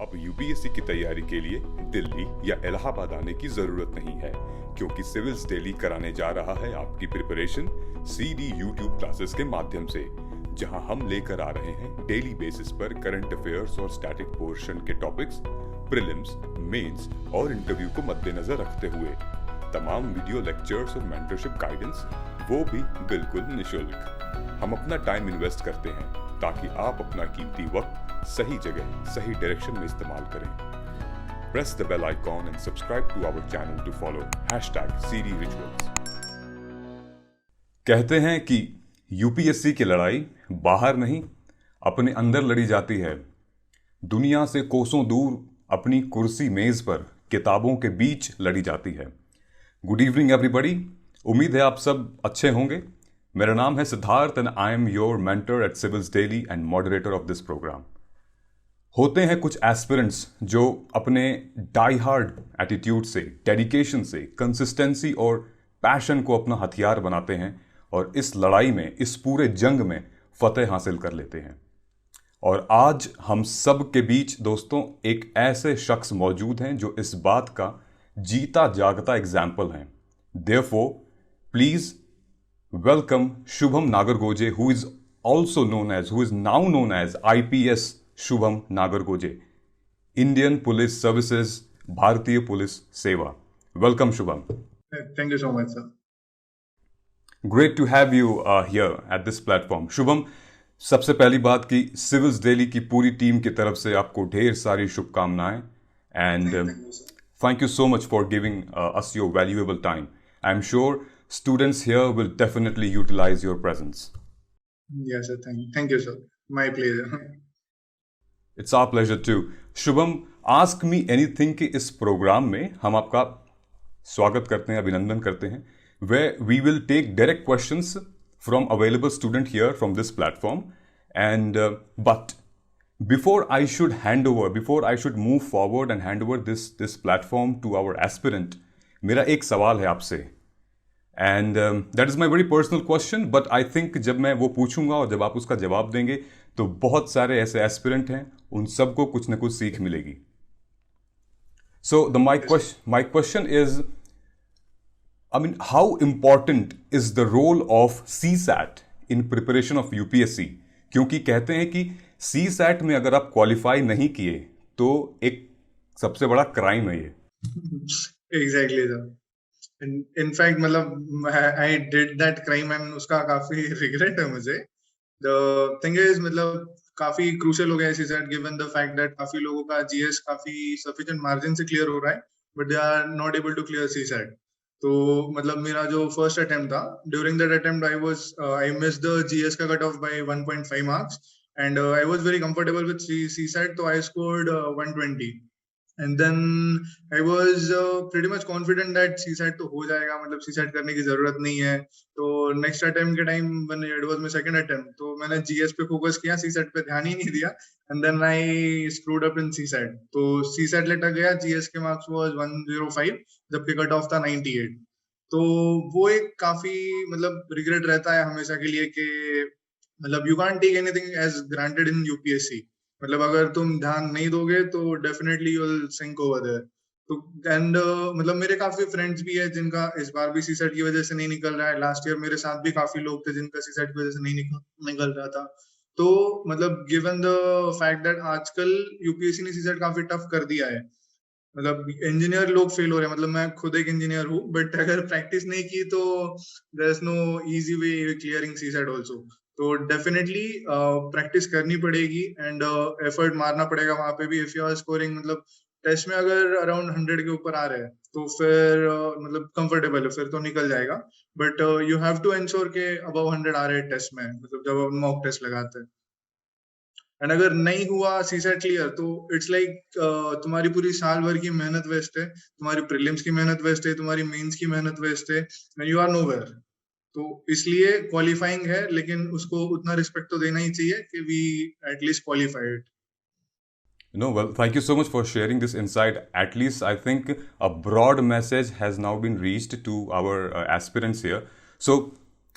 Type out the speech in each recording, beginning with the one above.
अब यूपीएससी की तैयारी के लिए दिल्ली या इलाहाबाद आने की जरूरत नहीं है, क्योंकि सिविल्स डेली कराने जा रहा है आपकी प्रिपरेशन सीडी यूट्यूब क्लासेस के माध्यम से, जहां हम लेकर आ रहे हैं डेली बेसिस पर करंट अफेयर्स और स्टैटिक पोर्शन के टॉपिक्स, प्रीलिम्स, मेंस और इंटरव्यू को मद्देनजर रखते हुए तमाम वीडियो लेक्चर्स और मेंटरशिप गाइडेंस, वो भी बिल्कुल निशुल्क। हम अपना टाइम इन्वेस्ट करते हैं ताकि आप अपना कीमती वक्त सही जगह सही डायरेक्शन में इस्तेमाल करें। Press the bell icon and subscribe to our channel to follow #CDRituals। कहते हैं कि यूपीएससी की लड़ाई बाहर नहीं अपने अंदर लड़ी जाती है। दुनिया से कोसों दूर अपनी कुर्सी मेज पर किताबों के बीच लड़ी जाती है। गुड इवनिंग एवरीबॉडी, उम्मीद है आप सब अच्छे होंगे। मेरा नाम है Siddharth and I am your mentor at civils daily and moderator of this program. होते हैं कुछ एस्पिरेंट्स जो अपने डाई हार्ड एटीट्यूड से, डेडिकेशन से, कंसिस्टेंसी और पैशन को अपना हथियार बनाते हैं और इस लड़ाई में, इस पूरे जंग में फतेह हासिल कर लेते हैं। और आज हम सब के बीच दोस्तों एक ऐसे शख्स मौजूद हैं जो इस बात का जीता जागता एग्जाम्पल हैं। Therefore please welcome Shubham Nagargoje, who is now known as IPS Shubham Nagargoje, Indian police services, भारतीय पुलिस सेवा। Welcome Shubham. Thank you so much, sir. Great to have you here at this platform. Shubham, सबसे पहली बात कि सिविल्स डेली की पूरी टीम की तरफ से आपको ढेर सारी शुभकामनाएं and thank you so much for giving us your valuable time. I'm sure students here will definitely utilize your presence. Yes, sir. Thank you, sir. My pleasure. It's our pleasure too. Shubham, ask me anything कि इस programme में हम आपका स्वागत करते हैं, अभिनंदन करते हैं, where we will take direct questions from available student here from this platform. And but before I should move forward and hand over this platform to our aspirant, मेरा एक सवाल है आपसे, and that is my very personal question, but I think जब मैं वो पूछूंगा और जब आप उसका जवाब देंगे तो बहुत सारे ऐसे एस्पिरेंट हैं, उन सबको कुछ ना कुछ सीख मिलेगी। So my question is, I mean, how important is the role of CSAT in preparation of UPSC? क्योंकि कहते हैं कि CSAT में अगर आप क्वालिफाई नहीं किए तो एक सबसे बड़ा क्राइम है ये। Exactly, sir. In fact, मतलब I did that crime and उसका काफी regret है मुझे। The thing is, मतलब काफी crucial हो गया है CSAT given the fact that काफी लोगों का GS काफी sufficient margin से clear हो रहा है, but they are not able to clear CSAT. तो मतलब मेरा जो first attempt था, during that attempt I missed the GS का cut off by 1.5 marks. And I was very comfortable with CSAT, so I scored 120. And then I was pretty much confident that CSAT तो हो जाएगा, मतलब CSAT करने की जरूरत नहीं है। तो next attempt के time when it was my second attempt, तो मैंने GS पे फोकस किया, CSAT पे ध्यान ही नहीं दिया, and then I screwed up in CSAT. तो CSAT लेटर गया, GS के marks was 105, जबकि कट ऑफ था 98. तो वो एक काफी मतलब रिग्रेट रहता है हमेशा के लिए कि मतलब you can't take anything as granted in UPSC. मतलब अगर तुम ध्यान नहीं दोगे तो definitely you will sink over there. तो एंड मतलब मेरे काफी फ्रेंड्स भी है जिनका इस बार भी सीसेट की वजह से नहीं निकल रहा है। लास्ट ईयर मेरे साथ भी काफी लोग थे जिनका सीसेट की वजह से नहीं निकल रहा था। तो मतलब गिवन द फैक्ट दैट आजकल यूपीएससी ने सीसेट काफी टफ कर दिया है, मतलब इंजीनियर लोग फेल हो रहे हैं। मतलब मैं खुद एक इंजीनियर हूँ, बट अगर प्रैक्टिस नहीं की तो there is no easy way clearing CSAT also. तो डेफिनेटली प्रैक्टिस करनी पड़ेगी एंड एफर्ट मारना पड़ेगा वहां पे भी। इफ यू आर स्कोरिंग मतलब टेस्ट में अगर अराउंड 100 के ऊपर आ रहे हैं तो फिर मतलब कंफर्टेबल है, फिर तो निकल जाएगा। But you have to ensure के अबव 100 आ रहे हैं टेस्ट में, मतलब जब आप मॉक टेस्ट लगाते हैं। एंड अगर नहीं हुआ सीसेट क्लियर तो इट्स लाइक तुम्हारी पूरी साल भर की मेहनत वेस्ट है, तुम्हारी प्रीलिम्स की मेहनत वेस्ट है, तुम्हारी मेंस की मेहनत वेस्ट है, एंड यू आर नोवेयर। तो इसलिए क्वालिफाइंग है, लेकिन उसको उतना रिस्पेक्ट तो देना ही चाहिए कि we at least qualify it. No, well, thank you so much for sharing this insight. At least I think a broad message has now been reached to our aspirants here. So,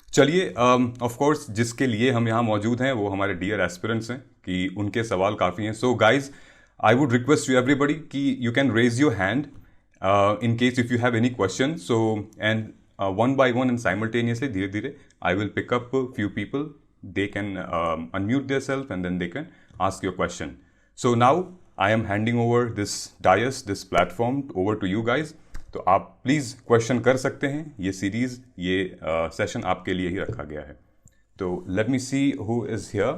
चलिए, of course जिसके लिए हम यहाँ मौजूद हैं वो हमारे dear aspirants हैं कि उनके सवाल काफ़ी हैं। So guys, I would request you everybody कि you can raise your hand in case if you have any question. So and one by one and simultaneously, धीरे धीरे, I will pick up a few people. They can unmute themselves and then they can ask your question. So now I am handing over this dais, this platform over to you guys. तो आप please question कर सकते हैं. ये series, ये session आपके लिए ही रखा गया है. तो let me see who is here.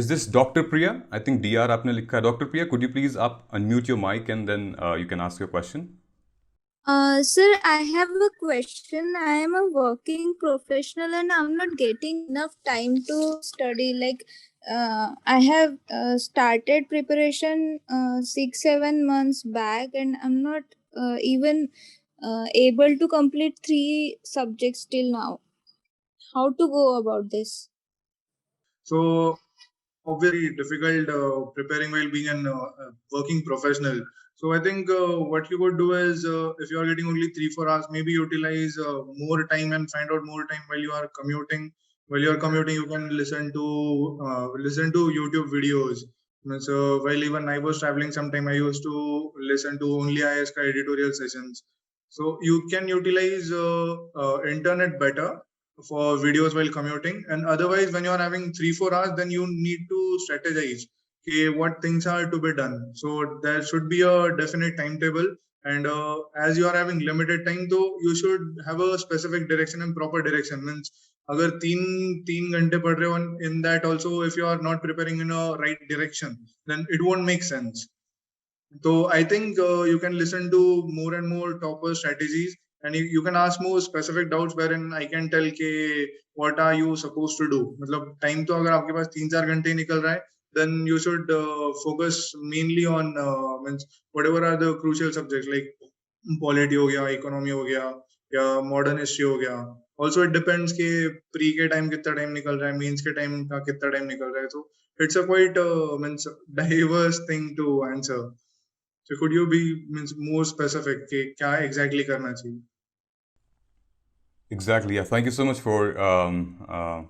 Is this Dr. Priya? I think DR आपने लिखा है. Dr. Priya, could you please आप unmute your mic and then you can ask your question. Sir, I have a question. I am a working professional and I'm not getting enough time to study. Like, I have started preparation 6-7 months back, and I'm not even able to complete 3 subjects till now. How to go about this? So obviously difficult preparing while being a working professional. So I think what you could do is if you are getting only 3-4 hours, maybe utilize more time and find out more time while you are commuting. While you are commuting, you can listen to YouTube videos. So while even I was traveling, sometime I used to listen to only ISK editorial sessions. So you can utilize internet better for videos while commuting, and otherwise when you are having 3-4 hours, then you need to strategize okay, what things are to be done. So there should be a definite timetable, and as you are having limited time, though, you should have a specific direction and proper direction. Means agar 3 घंटे पढ़ रहे हो, in that also if you are not preparing in a right direction, then it won't make sense. So I think you can listen to more and more topper strategies, and you can ask more specific doubts wherein I can tell ke what are you supposed to do. मतलब time तो अगर आपके पास 3-4 घंटे निकल रहा है, then you should focus mainly on means whatever are the crucial subjects like polity हो गया, economy हो गया, या modern history हो गया. Also it depends के pre के time कितना time निकल रहा है, mains के time का कितना time निकल रहा है. So it's a quite means diverse thing to answer. So could you be more specific कि क्या exactly करना चाहिए? Exactly. Yeah. Thank you so much for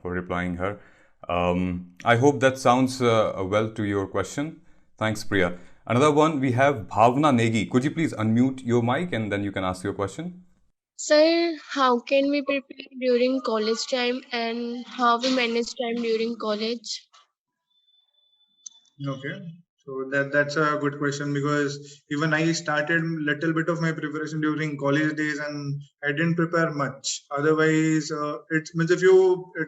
replying her. I hope that sounds well to your question. Thanks, Priya. Another one, we have Bhavna Negi. Could you please unmute your mic and then you can ask your question? Sir, how can we prepare during college time and how we manage time during college? Okay, so that's a good question, because even I started little bit of my preparation during college days and I didn't prepare much. Otherwise, it's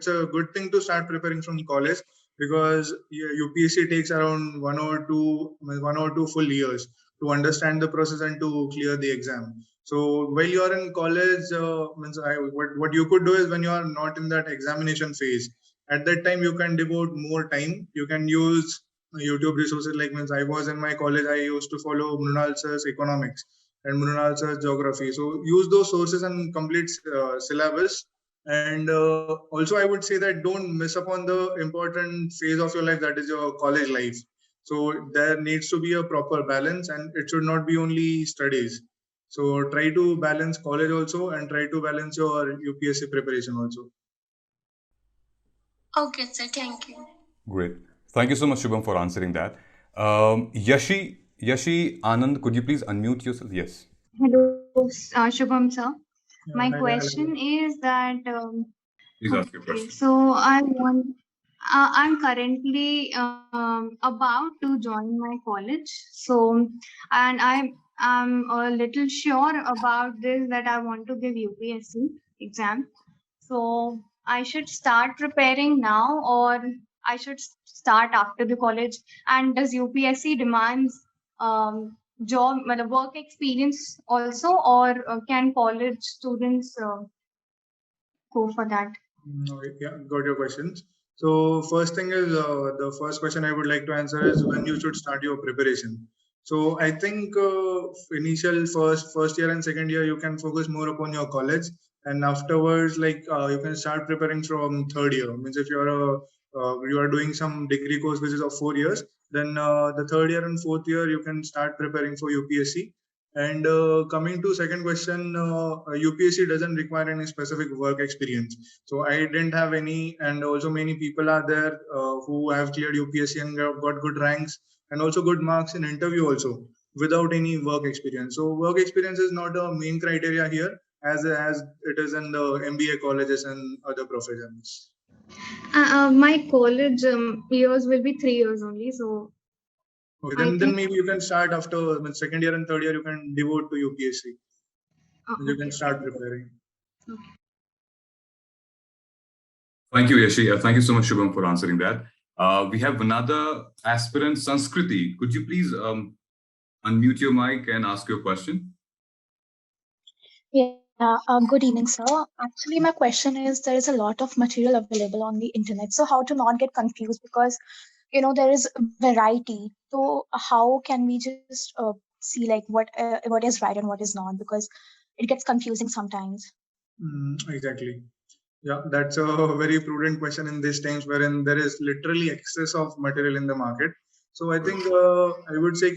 a good thing to start preparing from college, because UPSC takes around 1 or 2 full years to understand the process and to clear the exam. So while you are in college, what you could do is when you are not in that examination phase, at that time you can devote more time. You can use YouTube resources like I was in my college, I used to follow Mrunal sir's economics and Mrunal sir's geography. So use those sources and complete syllabus. And also I would say that don't miss upon the important phase of your life, that is your college life. So there needs to be a proper balance, and it should not be only studies. So try to balance college also and try to balance your UPSC preparation also. Okay, sir. Thank you. Great. Thank you so much, Shubham, for answering that. Yashi Anand, could you please unmute yourself? Yes. Hello, Shubham sir. My Hi, question is that Please ask your question. so I'm currently about to join my college. So, and I'm a little sure about this, that I want to give UPSC exam. So I should start preparing now, or I should start after the college? And does UPSC demands job, work experience also, or can college students go for that? Okay, yeah, got your questions. So first thing is the first question I would like to answer is when you should start your preparation. So I think initial first year and second year you can focus more upon your college, and afterwards you can start preparing from third year. Means if you are doing some degree course which is of 4 years, then the third year and fourth year you can start preparing for UPSC. And coming to second question, UPSC doesn't require any specific work experience. So I didn't have any, and also many people are there who have cleared UPSC and got good ranks and also good marks in interview also without any work experience. So work experience is not a main criteria here as it is in the MBA colleges and other professions. My college years will be 3 years only. So Okay, I then think maybe you can start after second year and third year. You can devote to UPSC. You can okay. start preparing. Thank you, Yashi. Thank you so much, Shubham, for answering that. We have another aspirant, Sanskriti. Could you please unmute your mic and ask your question? Yeah, good evening, sir. Actually, my question is there is a lot of material available on the internet. So, how to not get confused because there is variety. So, how can we just see like what is right and what is not? Because it gets confusing sometimes. Exactly. Yeah, that's a very prudent question in these times wherein there is literally excess of material in the market. So I think I would say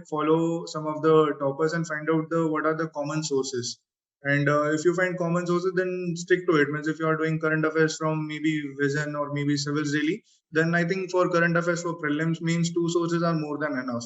follow some of the toppers and find out what are the common sources. And if you find common sources, then stick to it. Means if you are doing current affairs from maybe Vision or maybe Civils Daily, then I think for current affairs for prelims means 2 sources are more than enough.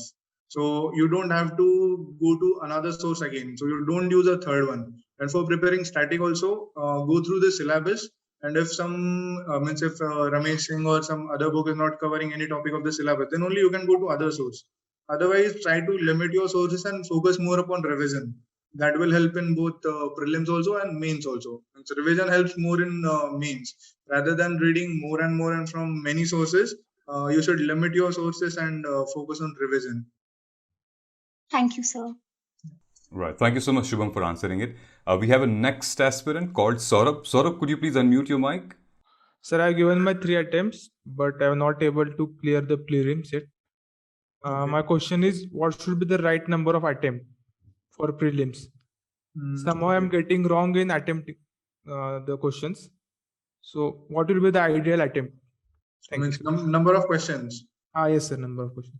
So you don't have to go to another source again. So you don't use a third one. And for preparing static also, go through the syllabus. And if if Ramesh Singh or some other book is not covering any topic of the syllabus, then only you can go to other source. Otherwise, try to limit your sources and focus more upon revision. That will help in both prelims also and mains also. And so revision helps more in mains. Rather than reading more and from many sources, you should limit your sources and focus on revision. Thank you, sir. Right. Thank you so much, Shubham, for answering it. We have a next aspirant called Saurabh. Saurabh, could you please unmute your mic? Sir, I've given my 3 attempts, but I'm not able to clear the prelims yet. Okay. My question is, what should be the right number of attempts for prelims? Somehow I'm getting wrong in attempting the questions. So what will be the ideal attempt? Thank you. Number of questions. Yes, sir. Number of questions.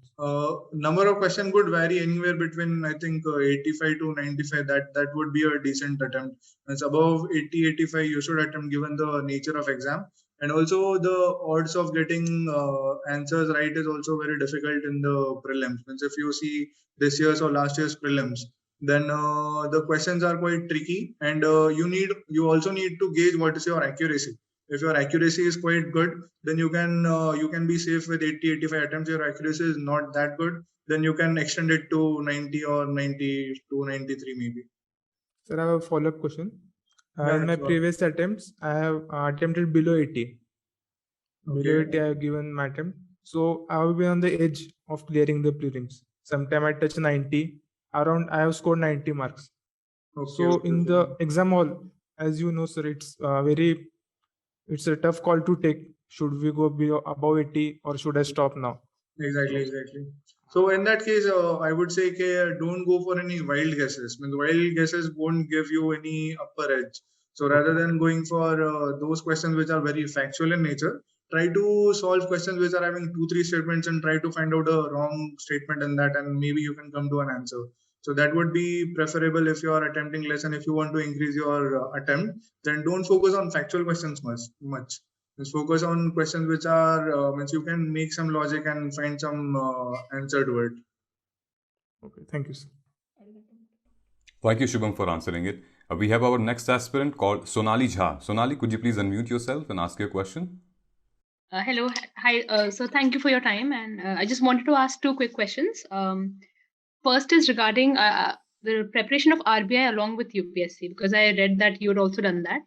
Number of questions could vary anywhere between I think 85 to 95. That would be a decent attempt. It's above 80, 85 you should attempt given the nature of exam. And also the odds of getting answers right is also very difficult in the prelims. Means if you see this year's or last year's prelims, then the questions are quite tricky, and you also need to gauge what is your accuracy. If your accuracy is quite good, then you can be safe with 80, 85 attempts. Your accuracy is not that good, then you can extend it to 90 or 92, 93 maybe. Sir, I have a follow-up question. Yeah, in my sure. previous attempts, I have attempted below 80. Below Okay. 80, I have given my attempt. So I have been on the edge of clearing the prelims. Sometime I touch 90. Around I have scored 90 marks. Okay, So okay, in okay. the exam hall, as you know, sir, it's a tough call to take. Should we go above 80 or should I stop now? Exactly. So in that case, I would say don't go for any wild guesses. I mean, wild guesses won't give you any upper edge. So rather than going for those questions which are very factual in nature, try to solve questions which are having 2-3 statements and try to find out a wrong statement in that, and maybe you can come to an answer. So that would be preferable if you are attempting less, and if you want to increase your attempt, then don't focus on factual questions much. Just focus on questions which are means you can make some logic and find some answer to it. Okay, thank you, sir. Thank you, Shubham, for answering it. We have our next aspirant called Sonali Jha. Sonali, could you please unmute yourself and ask your question? Hello. Hi. So thank you for your time. And I just wanted to ask 2 quick questions. First is regarding the preparation of RBI along with UPSC, because I read that you had also done that.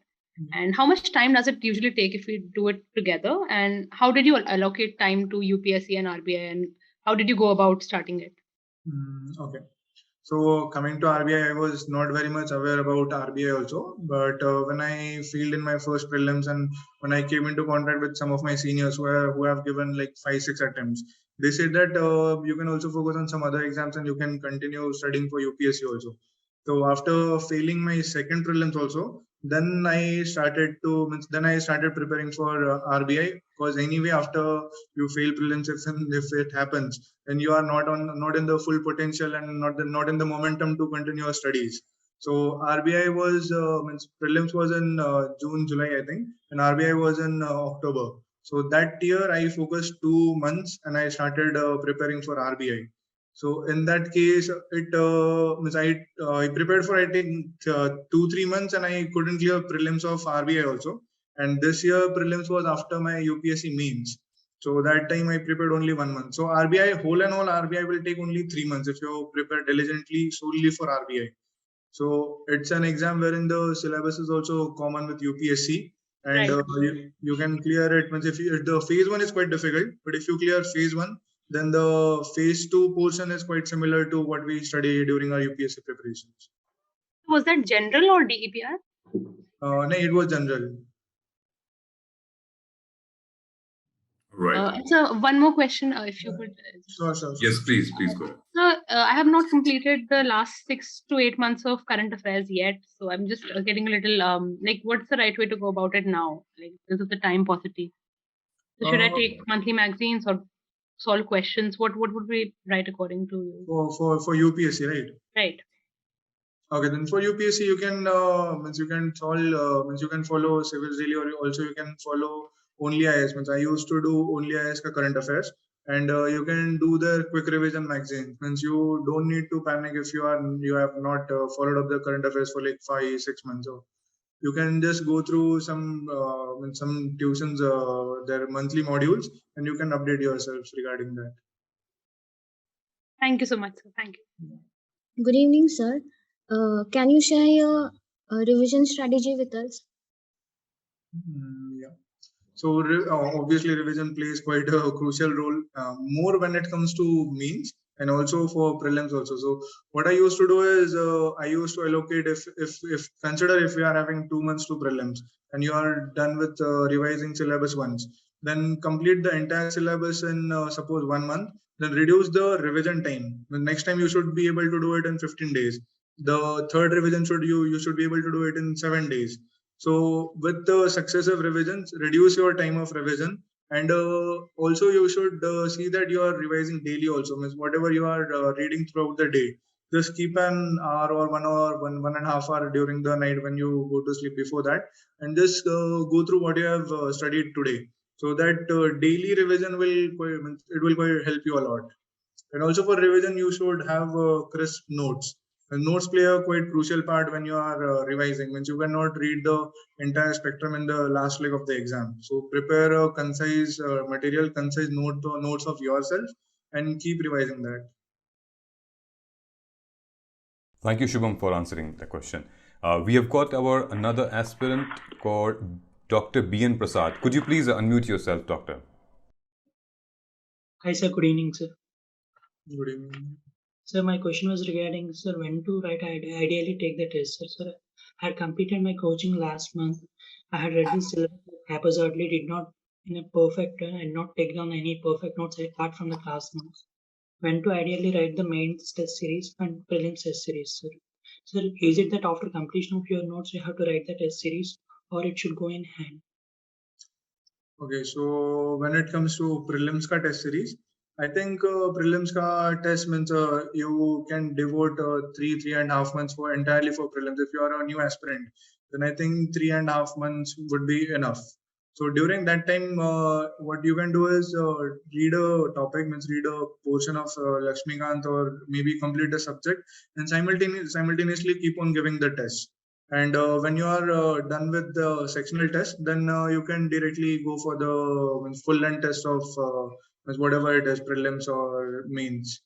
And how much time does it usually take if we do it together? And how did you allocate time to UPSC and RBI? And how did you go about starting it? Okay. So coming to RBI, I was not very much aware about RBI also. But when I failed in my first prelims and when I came into contact with some of my seniors who have given like 5-6 attempts, they said that you can also focus on some other exams and you can continue studying for UPSC also. So after failing my second prelims also, Then I started preparing for RBI, because anyway after you fail prelims, if it happens, then you are not in the full potential and not in the momentum to continue your studies. So RBI was prelims was in June, July, I think, and RBI was in October. So that year I focused 2 months and I started preparing for RBI. So in that case, I prepared for, I think, 2-3 months, and I couldn't clear prelims of RBI also. And this year prelims was after my UPSC mains. So that time I prepared only 1 month. So RBI, whole and all RBI will take only 3 months if you prepare diligently solely for RBI. So it's an exam wherein the syllabus is also common with UPSC, and Right. you can clear it. If the phase 1 is quite difficult, but if you clear phase 1, then the phase 2 portion is quite similar to what we study during our UPSC preparations. Was that general or DEPR? No, it was general. Right. So one more question, if you could. Sure. Yes, please go ahead. So I have not completed the last 6 to 8 months of current affairs yet. So I'm just getting a little like, what's the right way to go about it now? Like, because of the time paucity. So should I take monthly magazines or solve questions? What would be right according to you? For UPSC, right? Right. Okay, then for UPSC you can you can follow Civils Daily, or also you can follow Only IAS. I used to do Only IAS ka current affairs, and you can do the quick revision magazine. Means you don't need to panic if you have not followed up the current affairs for like 5-6 months. So you can just go through some tuitions, their monthly modules, and you can update yourselves regarding that. Thank you so much, sir. Thank you. Good evening, sir. Can you share your revision strategy with us? Yeah. So obviously revision plays quite a crucial role, more when it comes to means and also for prelims also. So what I used to do is I used to allocate, if consider if we are having 2 months to prelims and you are done with revising syllabus once, then complete the entire syllabus in suppose 1 month, then reduce the revision time. The next time you should be able to do it in 15 days. The third revision you should be able to do it in 7 days. So with the successive revisions, reduce your time of revision, and also you should see that you are revising daily also. Means whatever you are reading throughout the day, just keep an hour or 1 hour, 1.5 hour during the night when you go to sleep before that, and just go through what you have studied today. So that daily revision will help you a lot. And also for revision, you should have crisp notes. And notes play a quite crucial part when you are revising. Means you cannot read the entire spectrum in the last leg of the exam. So prepare a concise material, concise notes of yourself, and keep revising that. Thank you, Shubham, for answering the question. We have got our another aspirant called Dr. B.N. Prasad. Could you please unmute yourself, Doctor? Hi, sir. Good evening, sir. Good evening. Sir, my question was regarding, sir, when to ideally take the test. Sir, I had completed my coaching last month. I had read the syllabus haphazardly, did not in a perfect and not take down any perfect notes apart from the class notes. When to ideally write the main test series and prelims test series, sir. Sir, is it that after completion of your notes you have to write the test series, or it should go in hand? Okay, so when it comes to prelims ka test series, I think prelims ka test means you can devote 3.5 months for entirely for prelims. If you are a new aspirant, then I think 3.5 months would be enough. So during that time, what you can do is read a topic, means read a portion of Lakshmikant, or maybe complete a subject, and simultaneously keep on giving the test. And when you are done with the sectional test, then you can directly go for the full length test of whatever it is, prelims or mains.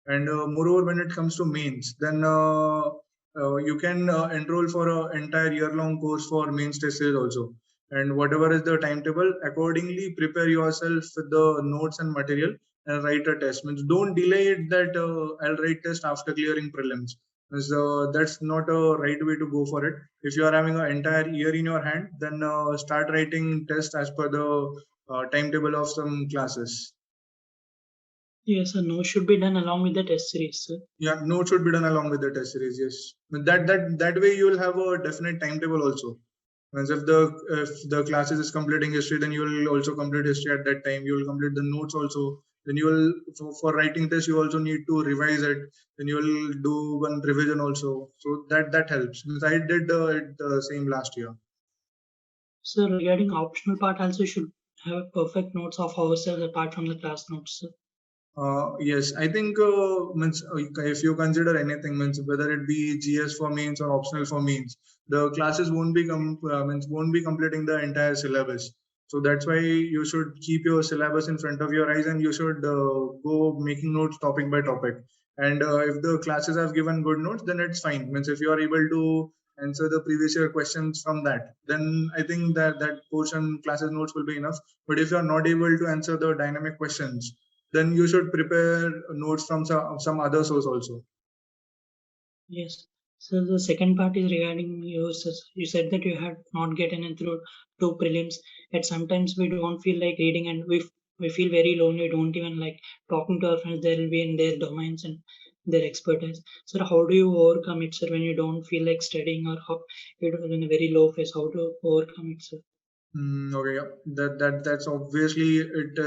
And moreover, when it comes to mains, then you can enroll for an entire year-long course for mains test series also. And whatever is the timetable, accordingly prepare yourself with the notes and material and write a test. Means don't delay it that I'll write test after clearing prelims. So that's not a right way to go for it. If you are having an entire year in your hand, then start writing tests as per the timetable of some classes. Yes, sir. Notes should be done along with the test series, sir. Yeah, notes should be done along with the test series. Yes, but that way you will have a definite timetable also. Means if the classes is completing history, then you will also complete history at that time. You will complete the notes also. Then you will for writing test you also need to revise it. Then you will do one revision also. So that helps. Means I did it the same last year. So regarding optional part, also should have perfect notes of ourselves apart from the class notes, sir. Yes, I think means if you consider anything, means whether it be GS for means or optional for means, the classes won't be won't be completing the entire syllabus. So that's why you should keep your syllabus in front of your eyes and you should go making notes topic by topic. And if the classes have given good notes, then it's fine. Means if you are able to answer the previous year questions from that, then I think that portion classes notes will be enough. But if you are not able to answer the dynamic questions, then you should prepare notes from some other source also. Yes. So the second part is regarding yours. You said that you had not gotten through 2 prelims. At sometimes we don't feel like reading and we feel very lonely. We don't even like talking to our friends. They will be in their domains and their expertise. So how do you overcome it, sir, when you don't feel like studying or how you're in a very low phase? How to overcome it, sir? Okay, yeah. That's obviously it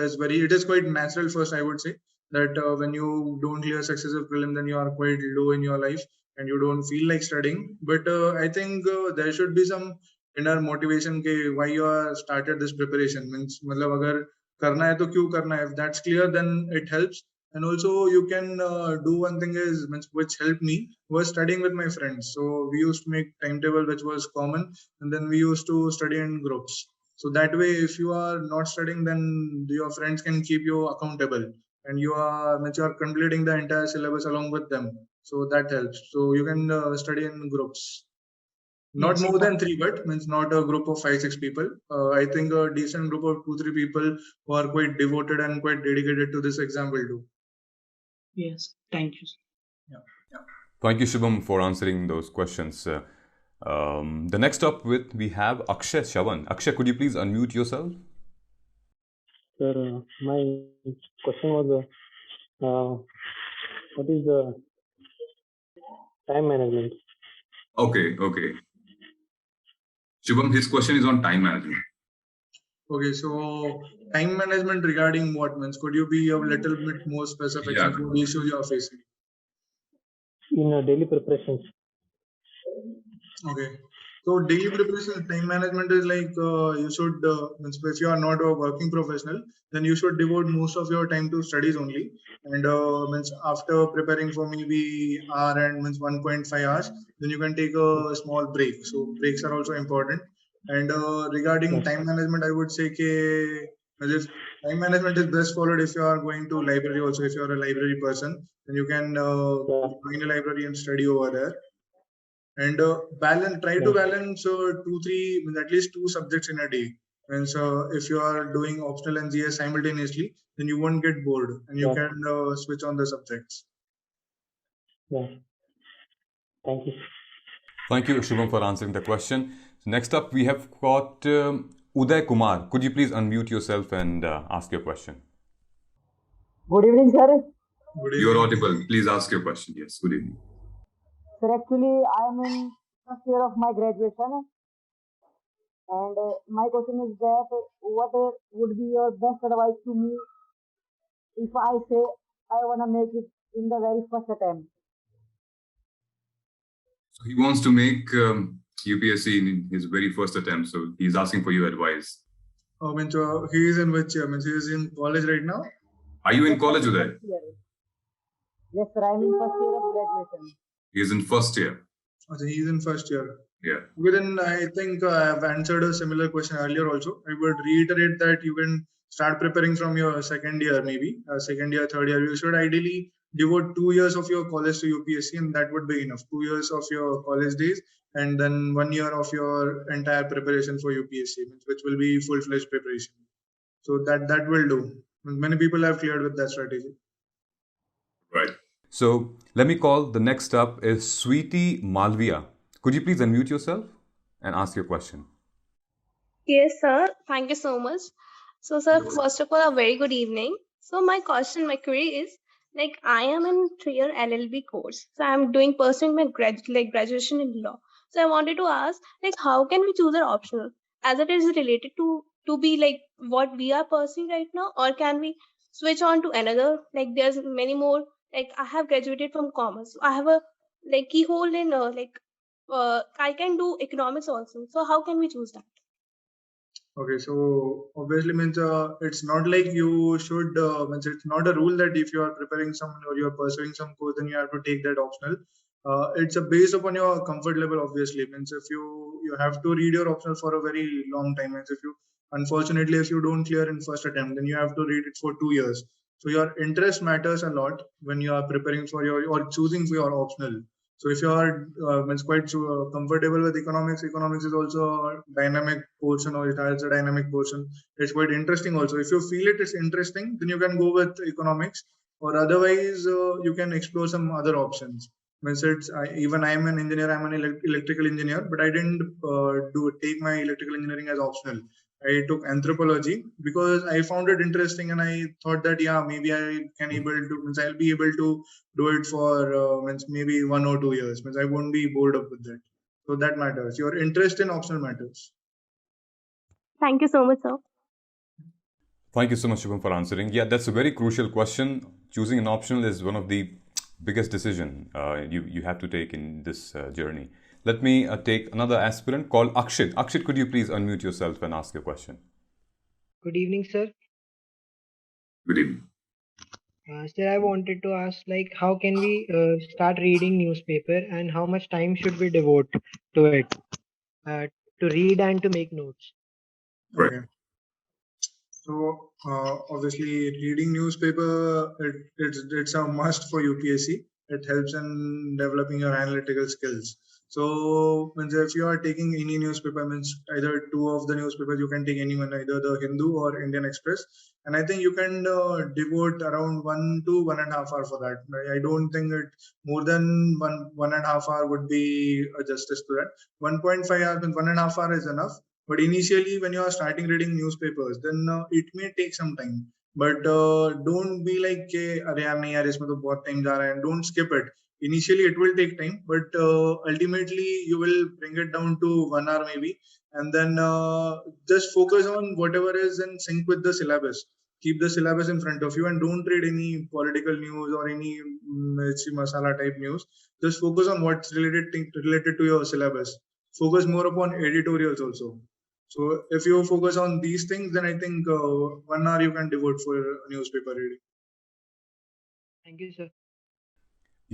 is quite natural first, I would say, that when you don't clear successive prelim, then you are quite low in your life and you don't feel like studying. But I think there should be some inner motivation ke why you are started this preparation. Means मतलब अगर करना है तो क्यों करना है? If that's clear, then it helps. And also you can do one thing is which helped me was studying with my friends. So we used to make timetable which was common, and then we used to study in groups. So that way, if you are not studying, then your friends can keep you accountable, and you are completing the entire syllabus along with them. So that helps. So you can study in groups. Not Yes, more than 3, but means not a group of 5-6 people. I think a decent group of 2-3 people who are quite devoted and quite dedicated to this exam will do. Yes, thank you. Yeah. Thank you, Shubham, for answering those questions. The next up we have Akshay Shavan. Akshay, could you please unmute yourself? Sir, my question was, what is the time management? Okay. Shubham, his question is on time management. Okay, so time management regarding what means? Could you be a little bit more specific? Yeah. What issues you are facing? In daily preparations. Okay, so daily preparation time management is like you should means if you are not a working professional, then you should devote most of your time to studies only. And means after preparing for maybe hour and means 1.5 hours, then you can take a small break. So breaks are also important. And regarding time management, I would say if time management is best followed if you are going to library also. If you are a library person, then you can join a library and study over there. And try to balance 2-3 at least 2 subjects in a day. And so if you are doing optional and GS simultaneously, then you won't get bored and you can switch on the subjects. Yeah. Thank you. Thank you, Shubham, for answering the question. Next up, we have got Uday Kumar. Could you please unmute yourself and ask your question? Good evening, sir. Good evening. You're audible. Please ask your question. Yes, good evening. Sir, actually, I am in first year of my graduation, and my question is that what would be your best advice to me if I say I want to make it in the very first attempt? So he wants to make UPSC in his very first attempt. So he's asking for your advice. Oh, means he is in which year? Means he is in college right now? Are you in college, Uday? Yes, sir. I am in first year of graduation. He is in first year. So he is in first year. Yeah. Okay, then I think I have answered a similar question earlier also. I would reiterate that you can start preparing from your second year, maybe second year, third year. You should ideally devote 2 years of your college to UPSC, and that would be enough. 2 years of your college days, and then 1 year of your entire preparation for UPSC, which will be full-fledged preparation. So that will do. Many people have cleared with that strategy. Right. So let me call the next up is Sweetie Malviya. Could you please unmute yourself and ask your question? Yes, sir. Thank you so much. So, sir, first of all, a very good evening. So my query is like I am in 3-year LLB course. So I'm doing pursuing my graduation in law. So I wanted to ask like how can we choose our optional as it is related to be like what we are pursuing right now, or can we switch on to another? Like there's many more. Like I have graduated from commerce. So I have a like keyhole in I can do economics also. So how can we choose that? Okay, so obviously means it's not like you should means it's not a rule that if you are preparing some or you are pursuing some course then you have to take that optional. It's a based upon your comfort level. Obviously, means if you have to read your optional for a very long time. Means if you unfortunately if you don't clear in first attempt, then you have to read it for 2 years. So your interest matters a lot when you are preparing for your or choosing for your optional. So if you are means quite comfortable with economics, economics is also a dynamic portion or it has a dynamic portion. It's quite interesting also. If you feel it is interesting, then you can go with economics, or otherwise you can explore some other options. Means even I am an engineer, I'm an electrical engineer, but I didn't take my electrical engineering as optional. I took anthropology because I found it interesting and I thought that yeah, maybe I'll be able to do it for means maybe 1 or 2 years. Means I won't be bored up with that. So that matters. Your interest in optional matters. Thank you so much, sir. Thank you so much, Shubham, for answering. Yeah, that's a very crucial question. Choosing an optional is one of the biggest decision you have to take in this journey. Let me take another aspirant called Akshit. Akshit, could you please unmute yourself and ask your question? Good evening, sir. Good evening. Sir, I wanted to ask, like, how can we start reading newspaper and how much time should we devote to it, to read and to make notes? Okay. So obviously, reading newspaper it's a must for UPSC. It helps in developing your analytical skills. So means if you are taking any newspaper, means either two of the newspapers you can take anyone, either the Hindu or Indian Express, and I think you can devote around 1 to 1.5 hours for that. I don't think it more than 1.5 hour would be a justice to that. 1.5 hours and 1.5 hour is enough. But initially, when you are starting reading newspapers, then it may take some time. But don't be like, "अरे यार नहीं यार इसमें तो बहुत time जा रहा है," and don't skip it. Initially, it will take time, but ultimately you will bring it down to 1 hour maybe, and then just focus on whatever is in sync with the syllabus. Keep the syllabus in front of you and don't read any political news or any mirchi masala type news. Just focus on what's related to your syllabus. Focus more upon editorials also. So if you focus on these things, then I think 1 hour you can devote for newspaper reading. Thank you, sir.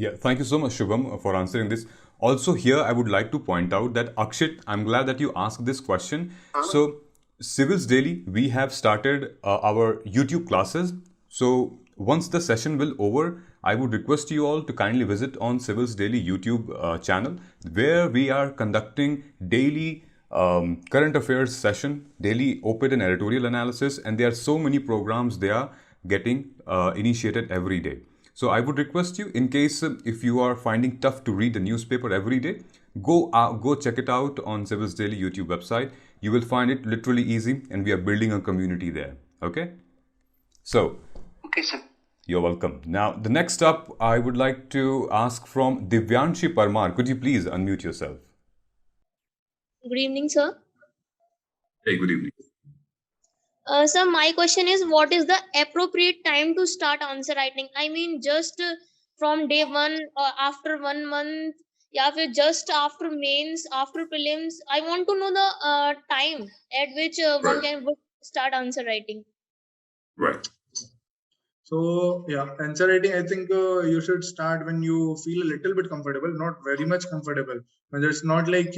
Yeah, thank you so much, Shubham, for answering this. Also, here I would like to point out that Akshit, I'm glad that you asked this question. So, Civils Daily, we have started our YouTube classes. So, once the session will over, I would request you all to kindly visit on Civils Daily YouTube channel, where we are conducting daily current affairs session, daily op-ed and editorial analysis, and there are so many programs they are getting initiated every day. So I would request you, in case if you are finding tough to read the newspaper every day, go check it out on Civils Daily YouTube website. You will find it literally easy, and we are building a community there. Okay? So, okay, sir. You're welcome. Now, the next up, I would like to ask from Divyanshi Parmar. Could you please unmute yourself? Good evening, sir. Hey, good evening. Sir, my question is, what is the appropriate time to start answer writing? I mean, just from day one, after 1 month, yeah, just after mains, after prelims. I want to know the time at which one can start answer writing. Right. So yeah, answer writing, I think you should start when you feel a little bit comfortable, not very much comfortable. But it's not like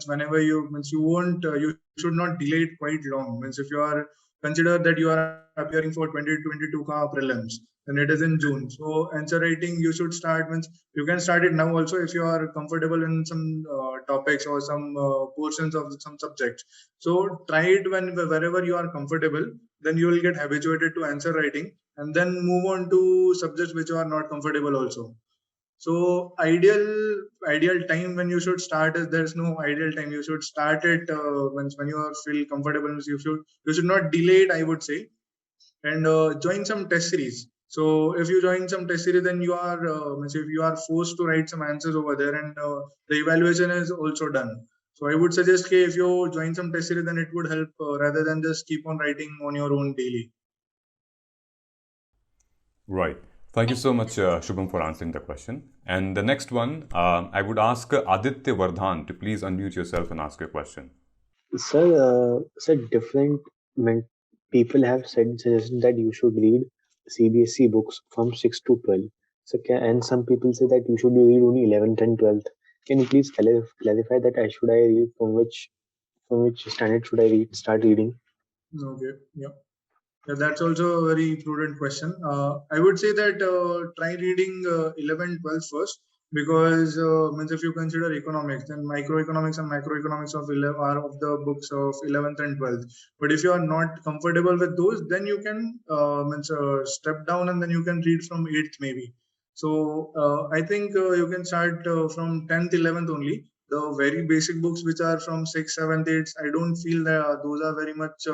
whenever you won't you should not delay it quite long. Means if you are consider that you are appearing for 2022 prelims, then it is in June. So answer writing you should start you can start it now also if you are comfortable in some topics or some portions of some subjects. So try it wherever you are comfortable. Then you will get habituated to answer writing, and then move on to subjects which are not comfortable also. So ideal time when you should start is there's no ideal time. You should start it when you feel comfortable. You should not delay it, I would say. and join some test series. So if you join some test series, then you are means if you are forced to write some answers over there, and the evaluation is also done. So I would suggest that if you join some test series, then it would help rather than just keep on writing on your own daily. Right. Thank you so much, Shubham, for answering the question. And the next one, I would ask Aditya Vardhan to please unmute yourself and ask your question. Sir, different people have suggested that you should read CBSE books from 6 to 12. So, and some people say that you should read only 11th and 12th. Can you please clarify that? I read from which standard should I start reading? Okay. Yeah. Yeah, that's also a very prudent question. I would say that try reading 11, 12 first, because means if you consider economics, then microeconomics and macroeconomics of 11 are of the books of 11th and 12th. But if you are not comfortable with those, then you can step down and then you can read from 8th maybe. So I think you can start from 10th, 11th only. The very basic books which are from 6th, 7th, 8th, I don't feel that those are very much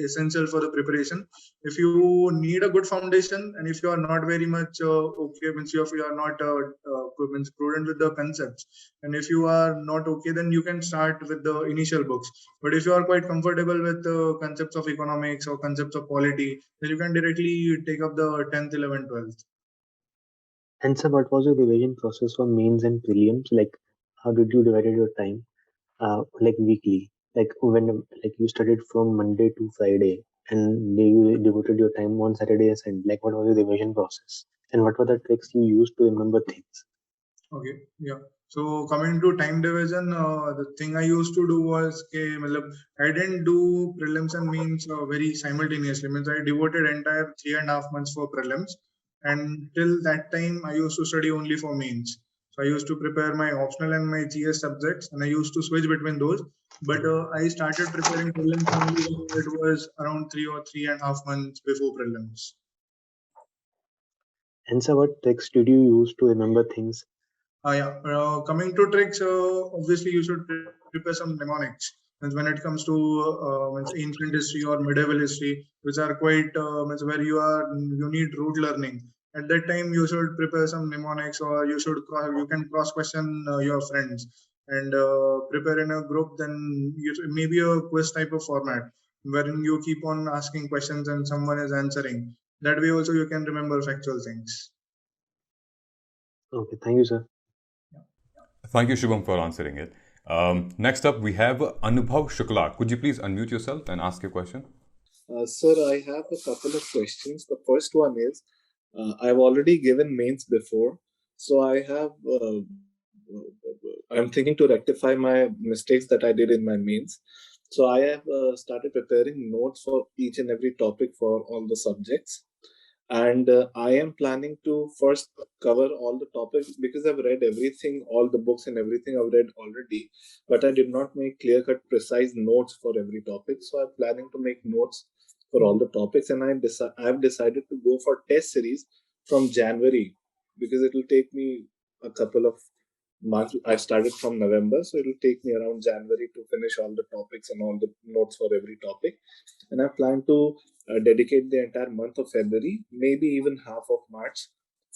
essential for the preparation. If you need a good foundation, and if you are not very much okay, means if you are not means prudent with the concepts, and if you are not okay, then you can start with the initial books. But if you are quite comfortable with the concepts of economics or concepts of polity, then you can directly take up the 10th, 11th, 12th. And sir, what was your revision process for mains and prelims? Like, how did you divide your time? Like weekly, like you studied from Monday to Friday, and you devoted your time on Saturday and Sunday. Like, what was the revision process, and what were the tricks you used to remember things? Okay, yeah. So coming to time division, the thing I used to do was, I didn't do prelims and mains very simultaneously. Means I devoted entire 3.5 months for prelims, and till that time I used to study only for mains. So I used to prepare my optional and my GS subjects, and I used to switch between those. But I started preparing prelims only when it was around 3 or 3.5 months before prelims. And sir, what tricks did you use to remember things? Yeah. Coming to tricks, obviously you should prepare some mnemonics. And when it comes to ancient history or medieval history, which are quite where you need rote learning. At that time, you should prepare some mnemonics, or you can cross question your friends and prepare in a group. Then maybe a quiz type of format wherein you keep on asking questions and someone is answering. That way also you can remember factual things. Okay, thank you, sir. Thank you, Shubham, for answering it. Next up, we have Anubhav Shukla. Could you please unmute yourself and ask your question? Sir, I have a couple of questions. The first one is, I've already given mains before, so I'm thinking to rectify my mistakes that I did in my mains. So I have started preparing notes for each and every topic for all the subjects. And I am planning to first cover all the topics, because I've read everything, all the books and everything I've read already, but I did not make clear-cut, precise notes for every topic. So I'm planning to make notes for all the topics, and I've decided to go for test series from January, because it will take me a couple of months. I started from November, so it will take me around January to finish all the topics and all the notes for every topic. And I plan to dedicate the entire month of February, maybe even half of March,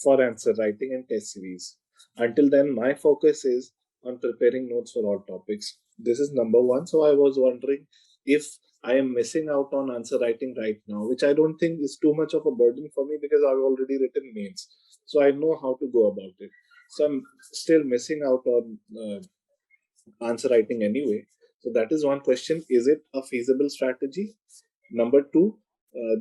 for answer writing and test series. Until then, my focus is on preparing notes for all topics. This is number one. So I was wondering if I am missing out on answer writing right now, which I don't think is too much of a burden for me, because I've already written mains. So I know how to go about it. So I'm still missing out on answer writing anyway. So that is one question. Is it a feasible strategy? Number two,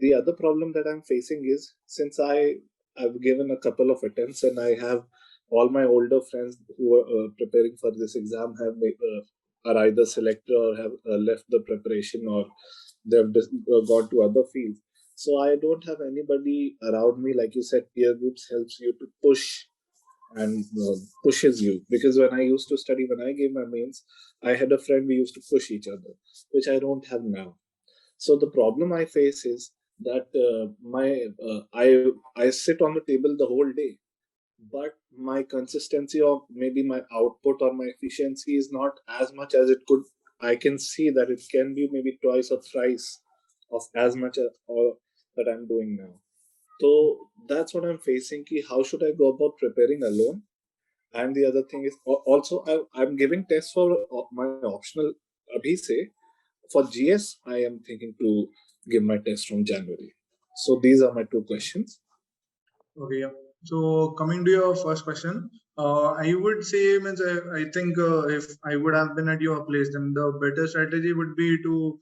the other problem that I'm facing is, since I've given a couple of attempts, and I have all my older friends who are preparing for this exam are either selected or have left the preparation, or they've gone to other fields. So I don't have anybody around me. Like you said, peer groups helps you to push and pushes you, because when I used to study, when I gave my mains, I had a friend, we used to push each other, which I don't have now. So the problem I face is that I sit on the table the whole day, but my consistency, or maybe my output or my efficiency, is not as much as it could. I can see that it can be maybe twice or thrice of as much or that I'm doing now. So that's what I'm facing. Ki how should I go about preparing alone? And the other thing is also I'm giving tests for my optional abhi se. For GS, I am thinking to give my test from January. So these are my two questions. Okay, yeah. So coming to your first question, I would say, means I think if I would have been at your place, then the better strategy would be to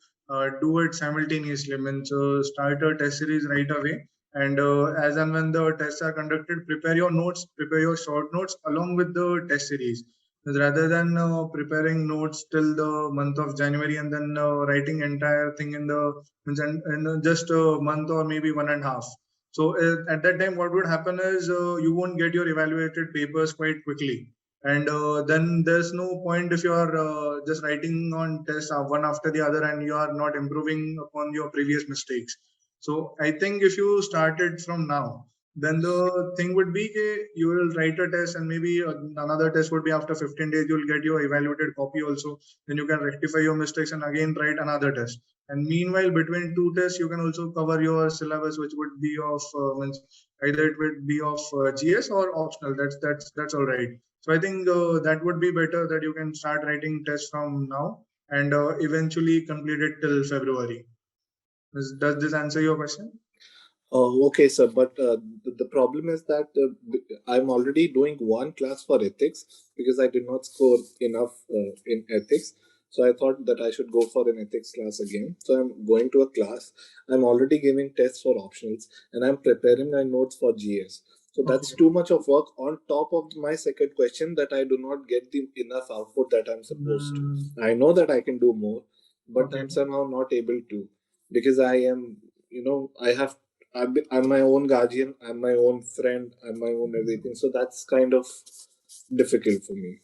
do it simultaneously. Means start a test series right away, and as and when the tests are conducted, prepare your notes, prepare your short notes along with the test series. Rather than preparing notes till the month of January and then writing entire thing in the means in just a month or maybe 1.5. So at that time, what would happen is you won't get your evaluated papers quite quickly. And then there's no point if you are just writing on tests one after the other and you are not improving upon your previous mistakes. So I think if you started from now, then the thing would be you will write a test and maybe another test would be after 15 days, you'll get your evaluated copy also. Then you can rectify your mistakes and again write another test. And meanwhile, between two tests, you can also cover your syllabus, which would be of means either it would be of GS or optional. That's all right. So I think that would be better that you can start writing tests from now and eventually complete it till February. Does this answer your question? Okay, sir. But the problem is that I'm already doing one class for ethics because I did not score enough in ethics. So I thought that I should go for an ethics class again. So I'm going to a class. I'm already giving tests for optionals and I'm preparing my notes for GS. So that's too much of work on top of my second question that I do not get the enough output that I'm supposed to. I know that I can do more, but I'm somehow not able to because I am, I'm my own guardian, I'm my own friend, I'm my own everything. So that's kind of difficult for me.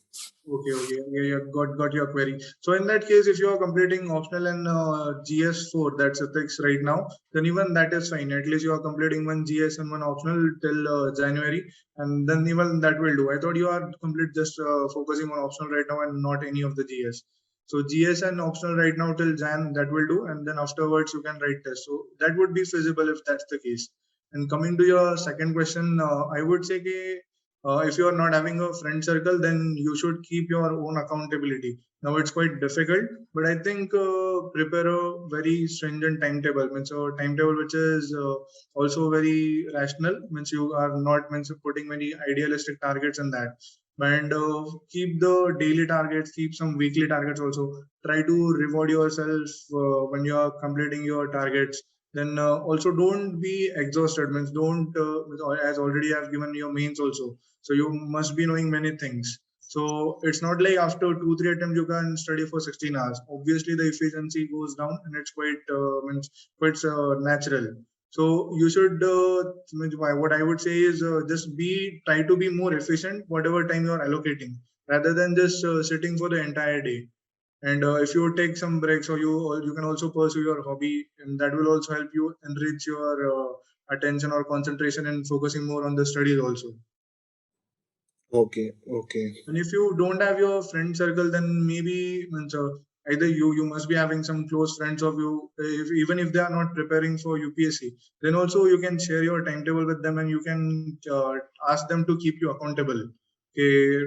Okay, yeah, got your query. So in that case, if you are completing optional and GS4, that's ethics right now, then even that is fine. At least you are completing one GS and one optional till January, and then even that will do. I thought you are just focusing on optional right now and not any of the GS. So GS and optional right now till Jan, that will do, and then afterwards you can write test. So that would be feasible if that's the case. And coming to your second question, I would say if you are not having a friend circle, then you should keep your own accountability. Now it's quite difficult, but I think prepare a very stringent timetable. Means a timetable which is also very rational. Means you are not putting many idealistic targets in that. And keep the daily targets, keep some weekly targets also. Try to reward yourself when you are completing your targets. Then also don't be exhausted. Means don't as already I've given your mains also. So you must be knowing many things. So it's not like after 2-3 attempts you can study for 16 hours. Obviously the efficiency goes down and it's quite natural. So you should what I would say is just try to be more efficient whatever time you are allocating rather than just sitting for the entire day. And if you take some breaks or you can also pursue your hobby, and that will also help you enrich your attention or concentration and focusing more on the studies also. Okay. And if you don't have your friend circle, then maybe either you must be having some close friends of you, even if they are not preparing for UPSC, then also you can share your timetable with them and you can ask them to keep you accountable. Okay,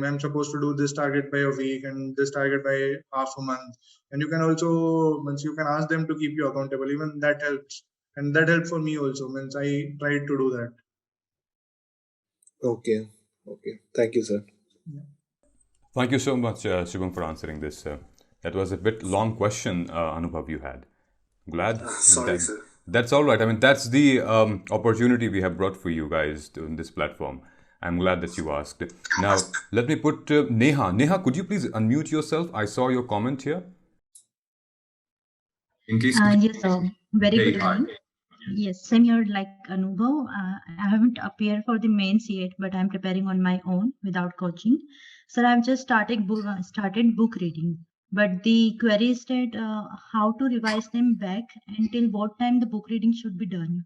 I'm supposed to do this target by a week and this target by half a month, and you can also you can ask them to keep you accountable. Even that helps, and that helped for me also. I tried to do that. Okay. Thank you, sir. Thank you so much, Shubham, for answering this. That was a bit long question, Anubhav, you had. Glad. Sorry, sir. That's all right. I mean, that's the opportunity we have brought for you guys in this platform. I'm glad that you asked. Now, let me put Neha. Neha, could you please unmute yourself? I saw your comment here. Yes, sir. Very good evening. Yes, same here like Anubhav. I haven't appeared for the mains yet, but I'm preparing on my own without coaching. So I've just started book reading. But the query is that how to revise them back until what time the book reading should be done.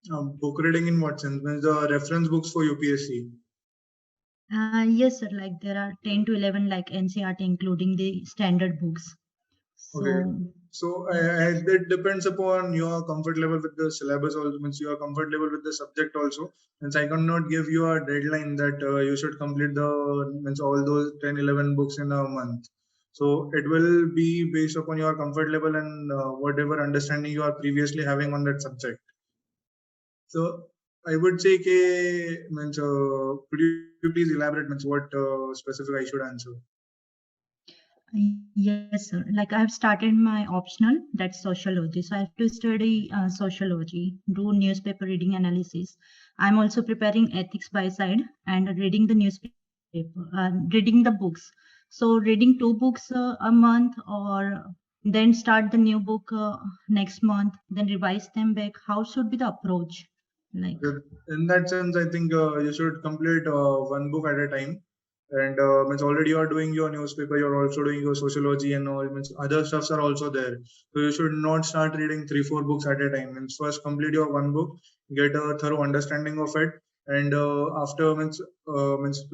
Book reading in what sense? Means the reference books for UPSC? Yes, sir. Like there are 10 to 11 like NCERT, including the standard books. Okay. So It depends upon your comfort level with the syllabus also, means your comfort level with the subject also. Means I cannot give you a deadline that you should complete all those 10, 11 books in a month. So it will be based upon your comfort level and whatever understanding you are previously having on that subject. So I would say, could you please elaborate what specific I should answer? Yes, sir. Like I've started my optional, that's sociology. So I have to study sociology, do newspaper reading analysis. I'm also preparing ethics by side and reading the newspaper, reading the books. So reading 2 books a month, or then start the new book next month, then revise them back. How should be the approach? Like, In that sense, I think you should complete one book at a time. And means already you are doing your newspaper, you're also doing your sociology and all. Means other stuffs are also there. So you should not start reading 3-4 books at a time. Means first complete your one book, get a thorough understanding of it, and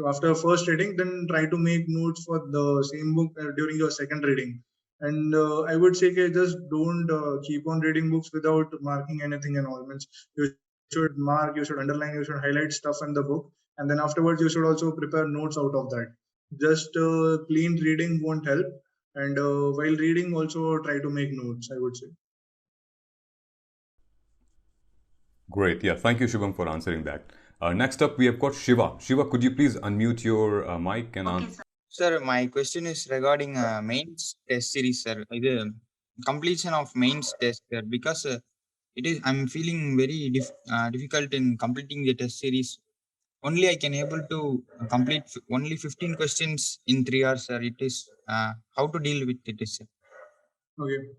after first reading, then try to make notes for the same book during your second reading. And I would say, just don't keep on reading books without marking anything and all. Means you should mark, you should underline, you should highlight stuff in the book, and then afterwards you should also prepare notes out of that. Just clean reading won't help, and while reading also try to make notes, I would say. Great. Yeah. Thank you, Shubham, for answering that. Next up, we have got Shiva. Shiva, could you please unmute your mic and answer? Sir, my question is regarding mains test series, sir. The completion of mains test, sir, because I'm feeling very difficult in completing the test series. Only I can able to complete only 15 questions in 3 hours, sir. It is how to deal with it, sir. Okay.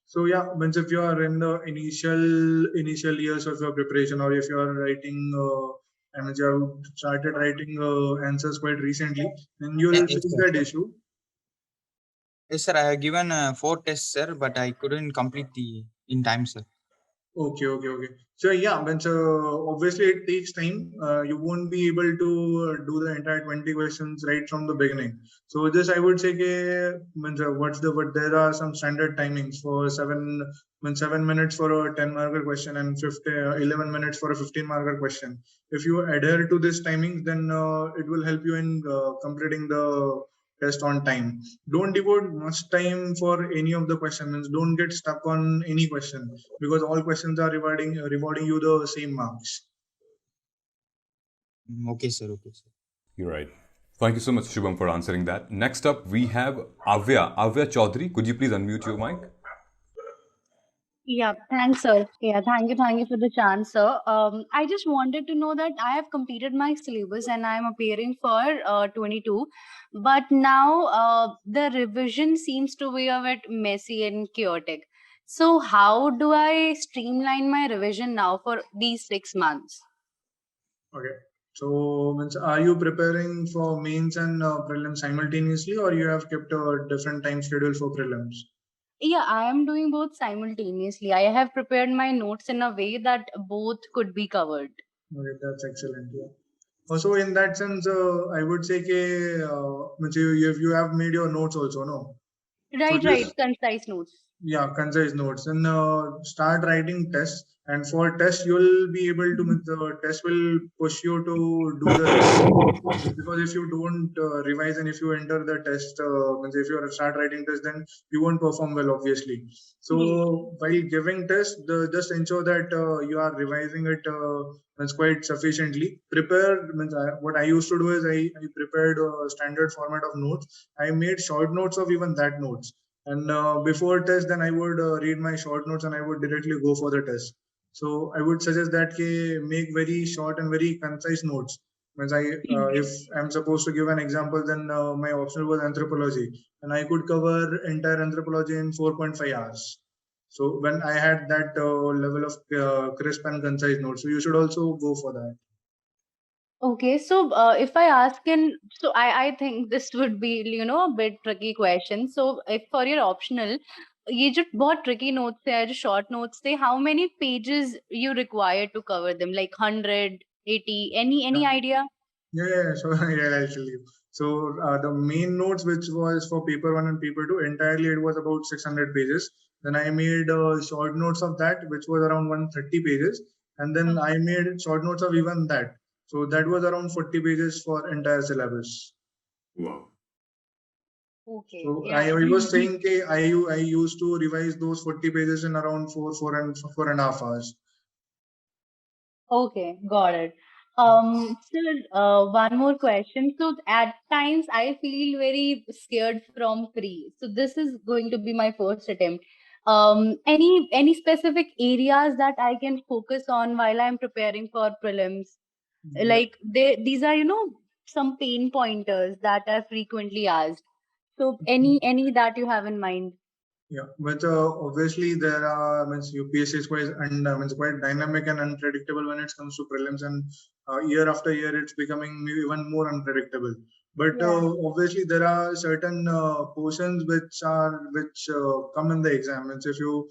So yeah, means if you are in the initial years of your preparation, or if you are writing, and you have started writing answers quite recently, then you will face that issue. Yes, sir. I have given 4 tests, sir, but I couldn't complete in time, sir. Okay. So yeah, but obviously it takes time. You won't be able to do the entire 20 questions right from the beginning. So this I would say, there are some standard timings for 7 minutes for a 10 marker question and 11 minutes for a 15 marker question. If you adhere to this timing, then it will help you in completing the test on time. Don't devote much time for any of the questions. Don't get stuck on any question, because all questions are rewarding you the same marks. Okay, sir. You're right. Thank you so much, Shubham, for answering that. Next up, we have Avya. Avya Chaudhary, could you please unmute your mic? Yeah, thanks, sir. Yeah, thank you for the chance, sir. I just wanted to know that I have completed my syllabus and I am appearing for 22, but now the revision seems to be a bit messy and chaotic. So, how do I streamline my revision now for these 6 months? Okay. So, are you preparing for mains and prelims simultaneously, or you have kept a different time schedule for prelims? Yeah, I am doing both simultaneously. I have prepared my notes in a way that both could be covered. Okay, that's excellent. Yeah. Also, in that sense, I would say you have made your notes also, no? Right, concise notes. Yeah, concise notes, and start writing tests. And for tests, you'll be able to, the test will push you to do the because if you don't revise and if you enter the test, if you start writing tests, then you won't perform well, obviously. So while giving tests, just ensure that you are revising it quite sufficiently. Prepare, what I used to do is I prepared a standard format of notes. I made short notes of even that notes. And before test, then I would read my short notes and I would directly go for the test. So I would suggest that make very short and very concise notes. If I'm supposed to give an example, then my optional was anthropology, and I could cover entire anthropology in 4.5 hours. So when I had that level of crisp and concise notes, so you should also go for that. Okay, so if I ask I think this would be, a bit tricky question. So if for your optional, ये जो बहुत tricky notes है, जो short notes थे, how many pages you require to cover them? Like 100, 80, any idea? Yeah, so I'll tell you. So the main notes, which was for paper 1 and paper 2, entirely it was about 600 pages. Then I made short notes of that, which was around 130 pages. And then I made short notes of even that. So that was around 40 pages for entire syllabus. Wow. Okay. So Yeah. I was saying that I used to revise those 40 pages in around 4.5 hours. Okay, got it. Sir, one more question. So at times I feel very scared from pre. So this is going to be my first attempt. Any specific areas that I can focus on while I'm preparing for prelims? Like these are, some pain pointers that are frequently asked. So any that you have in mind? Yeah, but obviously there are UPSC is quite dynamic and unpredictable when it comes to prelims, and year after year it's becoming even more unpredictable. But obviously there are certain portions which come in the exam. Means if you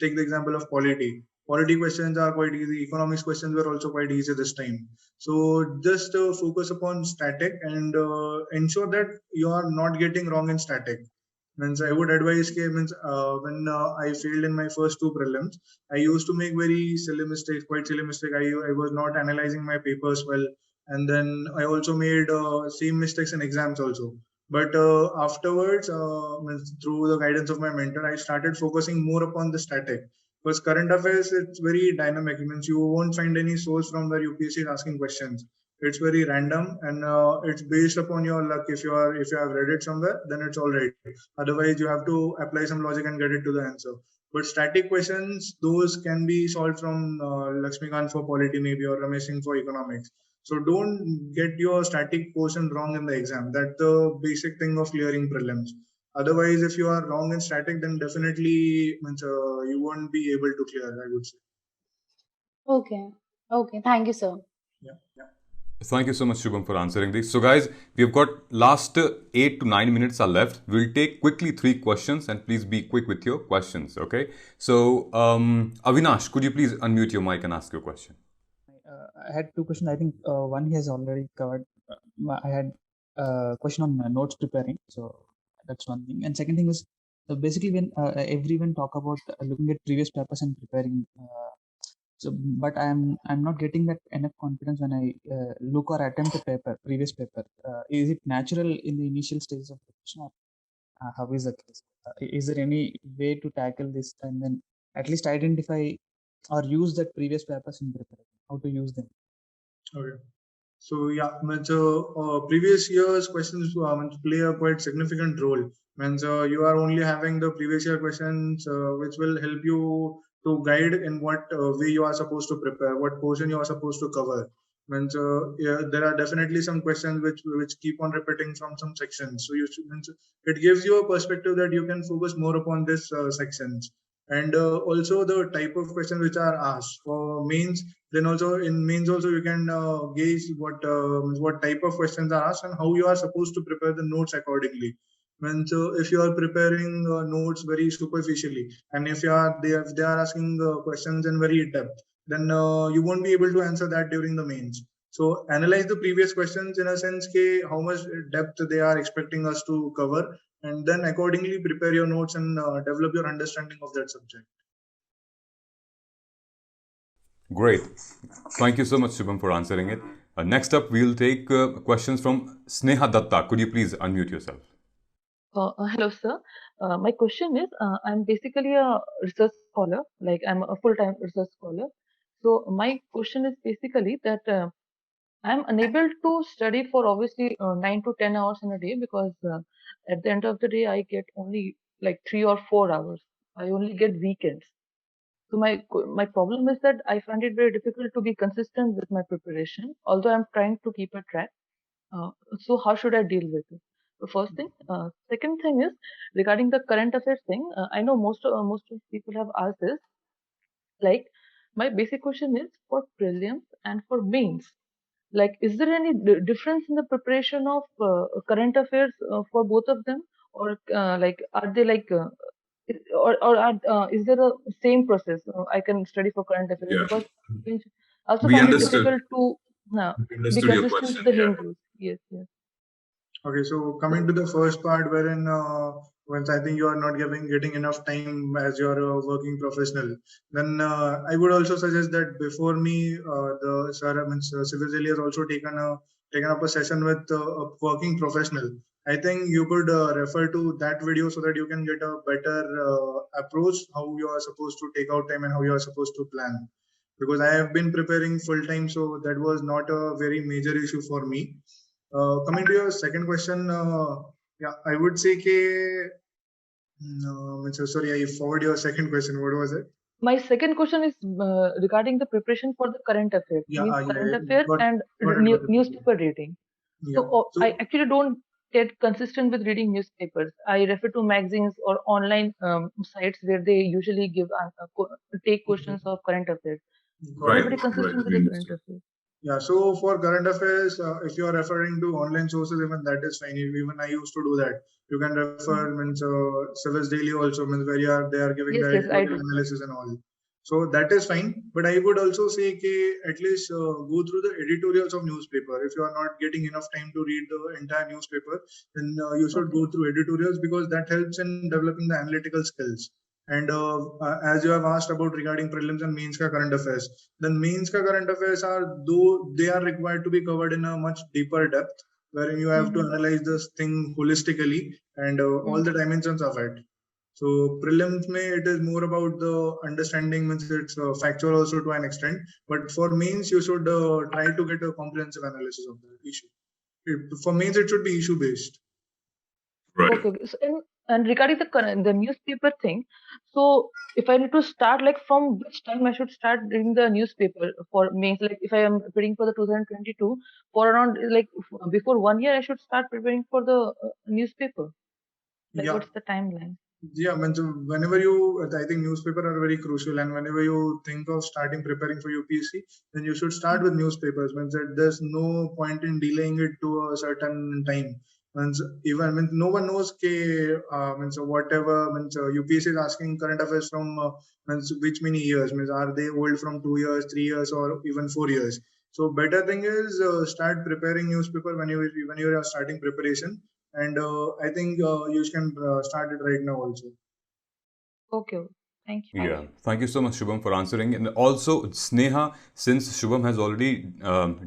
take the example of polity. Polity questions are quite easy. Economics questions were also quite easy this time. So just focus upon static and ensure that you are not getting wrong in static. Means I would advise when I failed in my first two prelims, I used to make very silly mistakes, quite silly mistake. I was not analyzing my papers well, and then I also made same mistakes in exams also. But afterwards, through the guidance of my mentor, I started focusing more upon the static. Because current affairs, it's very dynamic. It means you won't find any source from where UPSC is asking questions. It's very random and it's based upon your luck. If you have read it somewhere, then it's all right. Otherwise, you have to apply some logic and get it to the answer. But static questions, those can be solved from Lakshmikant for polity maybe or Ramesh Singh for economics. So don't get your static portion wrong in the exam. That's the basic thing of clearing prelims. Otherwise, if you are wrong in static, then definitely you won't be able to clear, I would say. Okay. Okay. Thank you, sir. Yeah. Thank you so much, Shubham, for answering this. So, guys, we've got last 8 to 9 minutes are left. We'll take quickly 3 questions and please be quick with your questions, okay? So, Avinash, could you please unmute your mic and ask your question? I had 2 questions. I think one he has already covered. I had a question on notes preparing. So that's one thing. And second thing is, so basically when everyone talk about looking at previous papers and preparing, but I'm not getting that enough confidence when I look or attempt a previous paper. Is it natural in the initial stages of preparation, or how is the case? Is there any way to tackle this and then at least identify or use that previous papers in preparation? How to use them? Okay. So yeah, previous year's questions play a quite significant role. You are only having the previous year questions, which will help you to guide in what way you are supposed to prepare, what portion you are supposed to cover. There are definitely some questions which keep on repeating from some sections. So it gives you a perspective that you can focus more upon this sections. And also the type of questions which are asked for mains. Then also in mains also you can gauge what type of questions are asked and how you are supposed to prepare the notes accordingly. So if you are preparing notes very superficially, and if they are asking questions in very depth, then you won't be able to answer that during the mains. So analyze the previous questions in a sense how much depth they are expecting us to cover, and then accordingly prepare your notes and develop your understanding of that subject. Great. Thank you so much, Shubham, for answering it. Next up, we'll take questions from Sneha Datta. Could you please unmute yourself? Hello, sir. My question is, I'm basically a research scholar, like I'm a full-time research scholar. So my question is basically that I'm unable to study for obviously 9 to 10 hours in a day because at the end of the day, I get only like 3 or 4 hours. I only get weekends. So my problem is that I find it very difficult to be consistent with my preparation, although I'm trying to keep a track. So how should I deal with it? The first thing. Second thing is regarding the current affairs thing. I know most of people have asked this. Like my basic question is for prelims and for mains. Like, is there any difference in the preparation of current affairs for both of them, or like are they like? Is there a same process? I can study for current affairs because I also We find it understood. difficult to be Understood your consistent question. with the Yeah. Hindus. Yes, yes. Okay, so coming to the first part, wherein once I think you are not getting enough time as you are a working professional, then I would also suggest that before me, the sir, I mean, Civil Daily has also taken up a session with a working professional. I think you could refer to that video so that you can get a better approach how you are supposed to take out time and how you are supposed to plan. Because I have been preparing full time, so that was not a very major issue for me. Coming to your second question, yeah, I would say that. Sorry, I forward your second question. What was it? My second question is regarding the preparation for the current affairs, Yeah, means yeah, current yeah. affair and Got it. newspaper reading. Yeah. So I actually don't get consistent with reading newspapers. I refer to magazines or online sites where they usually give take questions of current affairs. Got I'm it. very consistent with the current affairs. Yeah, so for current affairs, if you are referring to online sources, even that is fine. Even I used to do that. You can refer means Service Daily also means where they are giving the Yes, I editorial do. analysis and all. So that is fine. But I would also say at least go through the editorials of newspaper. If you are not getting enough time to read the entire newspaper, then you should go through editorials because that helps in developing the analytical skills. And as you have asked about regarding prelims and mains ka current affairs, then mains ka current affairs are, though they are required to be covered in a much deeper depth, wherein you have to analyze this thing holistically and all the dimensions of it. So prelims it is more about the understanding, means it's factual also to an extent. But for mains, you should try to get a comprehensive analysis of the issue. For mains, it should be issue based. Okay. So, and regarding the newspaper thing, so if I need to start, like from which time I should start reading the newspaper for mains? Like if I am preparing for the 2022, for around like before 1 year, I should start preparing for the newspaper. Like Yeah. what's the timeline? Yeah, whenever I think newspaper are very crucial, and whenever you think of starting preparing for UPSC, then you should start with newspapers. Means that there's no point in delaying it to a certain time. Means no one knows means whatever means UPSC is asking current affairs from means which many years, means are they old from 2 years, 3 years, or even 4 years. So better thing is start preparing newspaper when you are starting preparation. And I think you can start it right now also. Okay. Thank you. Yeah, thank you so much, Shubham, for answering. And also, Sneha, since Shubham has already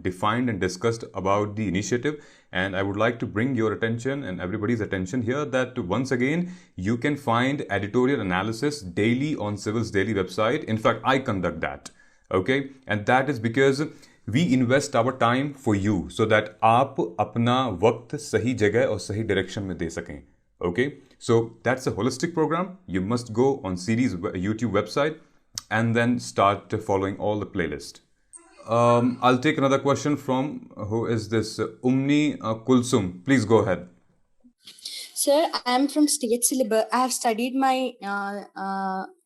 defined and discussed about the initiative, and I would like to bring your attention and everybody's attention here that once again, you can find editorial analysis daily on Civil's Daily website. In fact, I conduct that. Okay, and that is because we invest our time for you so that आप अपना वक्त सही जगह और सही direction में दे सकें. Okay, so that's a holistic program. You must go on Series YouTube website and then start following all the playlist. I'll take another question from, who is this? Umni Kulsum. Please go ahead. Sir, I am from state syllabus. I have studied my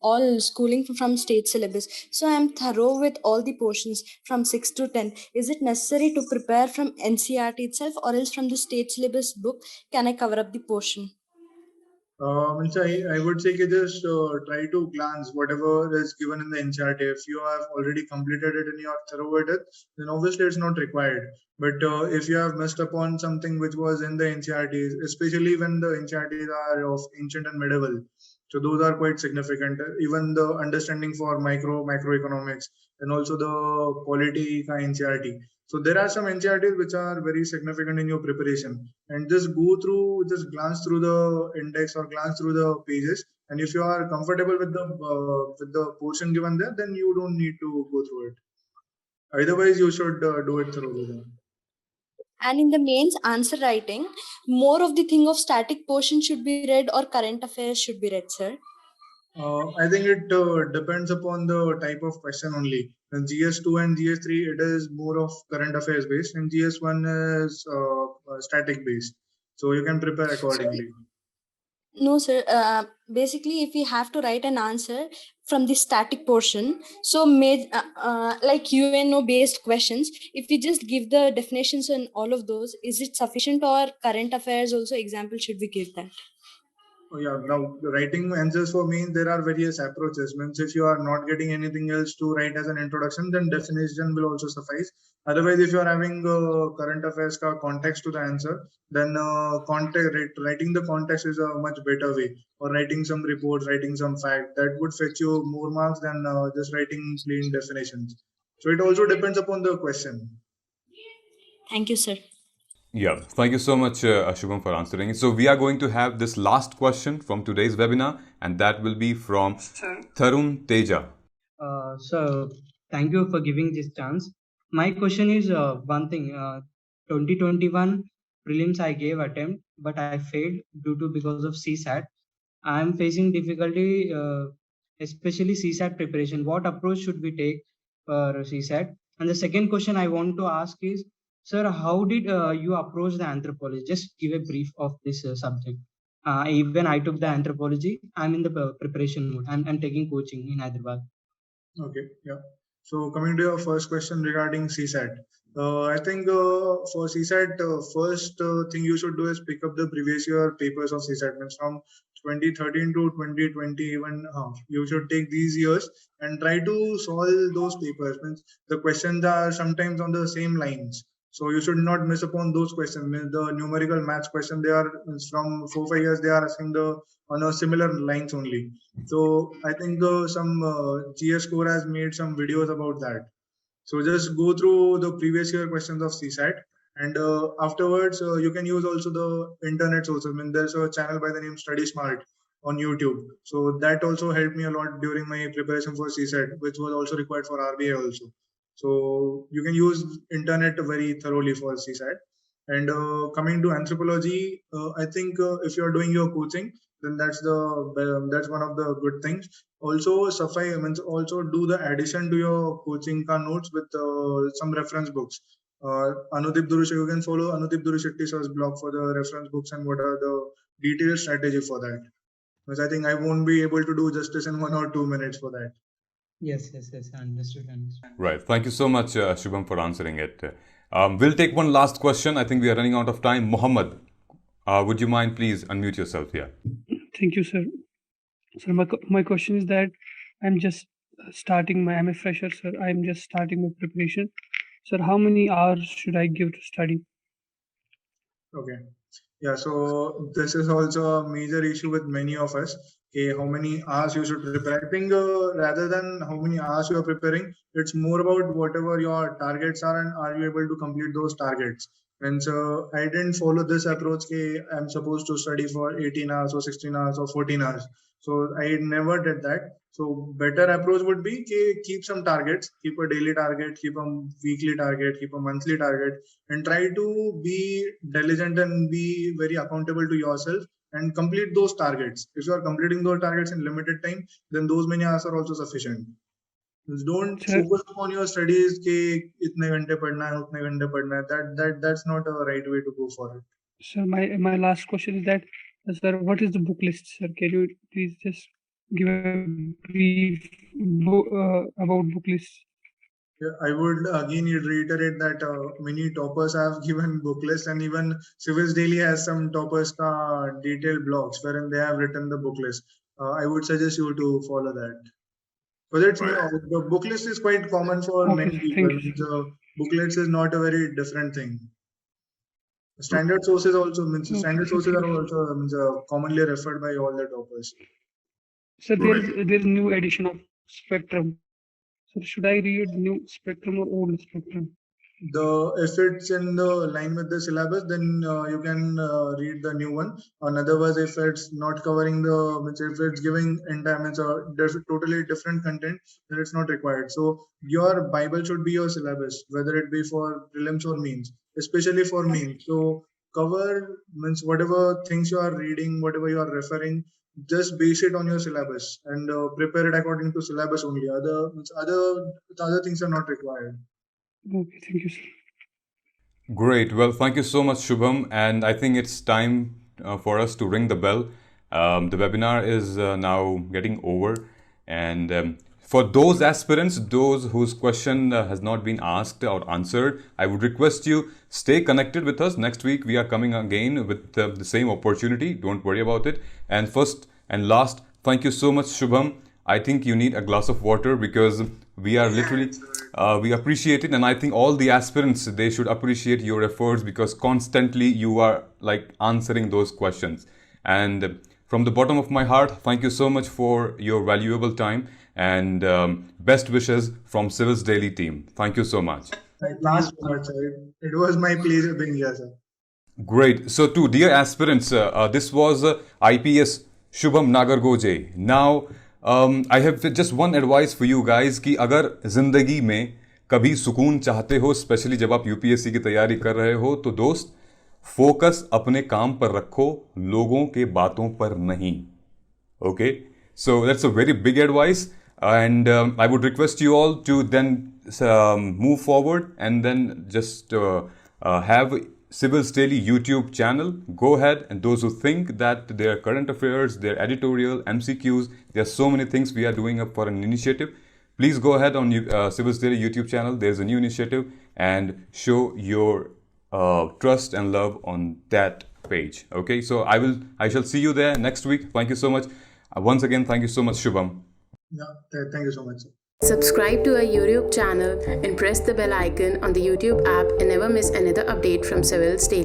all schooling from state syllabus. So I am thorough with all the portions from 6 to 10. Is it necessary to prepare from NCERT itself, or else from the state syllabus book can I cover up the portion? I would say just try to glance whatever is given in the NCERT. If you have already completed it and you are thorough with it, then obviously it's not required. But if you have missed upon something which was in the NCERTs, especially when the NCERTs are of ancient and medieval, so those are quite significant. Even the understanding for microeconomics and also the polity NCERT. So there are some NCERTs which are very significant in your preparation, and just glance through the index or glance through the pages. And if you are comfortable with the portion given there, then you don't need to go through it. Otherwise, you should do it thoroughly. And in the mains answer writing, more of the thing of static portion should be read or current affairs should be read, sir? I think it depends upon the type of question only. In GS2 and GS3, it is more of current affairs based, and GS1 is static based. So you can prepare accordingly. No, sir. Basically, if we have to write an answer from the static portion, so like UNO based questions, if we just give the definitions and all of those, is it sufficient, or current affairs also example should we give that? Oh, yeah, now writing answers for me, there are various approaches. Means if you are not getting anything else to write as an introduction, then definition will also suffice. Otherwise, if you are having current affairs ka context to the answer, then writing the context is a much better way. Or writing some reports, writing some fact, that would fetch you more marks than just writing plain definitions. So it also depends upon the question. Thank you, sir. Yeah, thank you so much, Shubham, for answering it. So we are going to have this last question from today's webinar, and that will be from Tarun Teja. So thank you for giving this chance. My question is one thing. 2021 prelims I gave attempt, but I failed because of CSAT. I am facing difficulty, especially CSAT preparation. What approach should we take for CSAT? And the second question I want to ask is, sir, how did you approach the anthropology? Just give a brief of this subject. Even I took the anthropology. I'm in the preparation mode. I'm taking coaching in Hyderabad. Okay, yeah. So coming to your first question regarding CSAT, I think for CSAT, first thing you should do is pick up the previous year papers of CSAT. Means from 2013 to 2020, even you should take these years and try to solve those papers. Means the questions are sometimes on the same lines. So you should not miss upon those questions. Means the numerical maths question, they are from 4-5 years, they are asking on a similar lines only. So I think some GS Core has made some videos about that. So just go through the previous year questions of CSAT, and afterwards you can use also the internet sources. I mean, there's a channel by the name Study Smart on YouTube. So that also helped me a lot during my preparation for CSAT, which was also required for RBI also. So you can use internet very thoroughly for CSAT. And coming to anthropology, I think if you are doing your coaching, then that's one of the good things. Also, Safai means also do the addition to your coaching ka notes with some reference books. Anudip Durushetty, you can follow Anudip Durushetty sir's blog for the reference books and what are the detailed strategy for that. Because I think I won't be able to do justice in 1 or 2 minutes for that. Yes, understood. Right. Thank you so much, Shubham, for answering it. We'll take one last question. I think we are running out of time. Mohammed, would you mind please unmute yourself here? Thank you, sir. So my question is that I'm just I'm a fresher, sir. I'm just starting my preparation. Sir, how many hours should I give to study? Okay. Yeah, so this is also a major issue with many of us. Okay, how many hours you should prepare? I think rather than how many hours you are preparing, it's more about whatever your targets are and are you able to complete those targets. And so I didn't follow this approach. Okay, I'm supposed to study for 18 hours or 16 hours or 14 hours. So I never did that. So better approach would be keep some targets, keep a daily target, keep a weekly target, keep a monthly target, and try to be diligent and be very accountable to yourself and complete those targets. If you are completing those targets in limited time, then those many hours are also sufficient. Just don't focus upon your studies कि इतने घंटे पढ़ना है, उतने घंटे पढ़ना है. That's not a right way to go for it. Sir, my last question is that, sir, what is the book list, sir? Can you please just give a brief about book list? Yeah, I would again reiterate that many toppers have given book list, and even Civils Daily has some toppers ka detailed blogs wherein they have written the book list. I would suggest you to follow that. But the book list is quite common for many people. The book list is not a very different thing. Standard sources also standard sources are also commonly referred by all the toppers. So there's new edition of Spectrum. So should I read new Spectrum or old Spectrum? If it's in the line with the syllabus, then you can read the new one. In other words, if it's not covering if it's giving totally different content, then it's not required. So your Bible should be your syllabus, whether it be for prelims or means, especially for means. So cover whatever things you are reading, whatever you are referring, just base it on your syllabus and prepare it according to syllabus only. Other things are not required. Okay, thank you, sir. Great. Well, thank you so much, Shubham. And I think it's time for us to ring the bell. The webinar is now getting over. And For those aspirants, those whose question has not been asked or answered, I would request you stay connected with us. Next week we are coming again with the same opportunity. Don't worry about it. And first and last, thank you so much, Shubham. I think you need a glass of water because we are literally, we appreciate it. And I think all the aspirants, they should appreciate your efforts because constantly you are like answering those questions. And from the bottom of my heart, thank you so much for your valuable time and best wishes from Civils Daily team. Thank you so much. Thank you so much, sir. It was my pleasure being here, sir. Great. So to dear aspirants, this was IPS Shubham Nagargoje. Now, I have just one advice for you guys कि अगर जिंदगी में कभी सुकून चाहते हो, specially जब आप यूपीएससी की तैयारी कर रहे हो, तो दोस्त फोकस अपने काम पर रखो, लोगों के बातों पर नहीं. Okay? So that's a very big advice. And I would request you all to then move forward and then just have Civils Daily YouTube channel. Go ahead, and those who think that their current affairs, their editorial, MCQs, there are so many things we are doing up for an initiative. Please go ahead on Civils Daily YouTube channel. There's a new initiative and show your trust and love on that page. Okay, so I shall see you there next week. Thank you so much. Once again, thank you so much, Shubham. Yeah, thank you so much, sir. Subscribe to our YouTube channel and press the bell icon on the YouTube app and never miss another update from Civils Daily.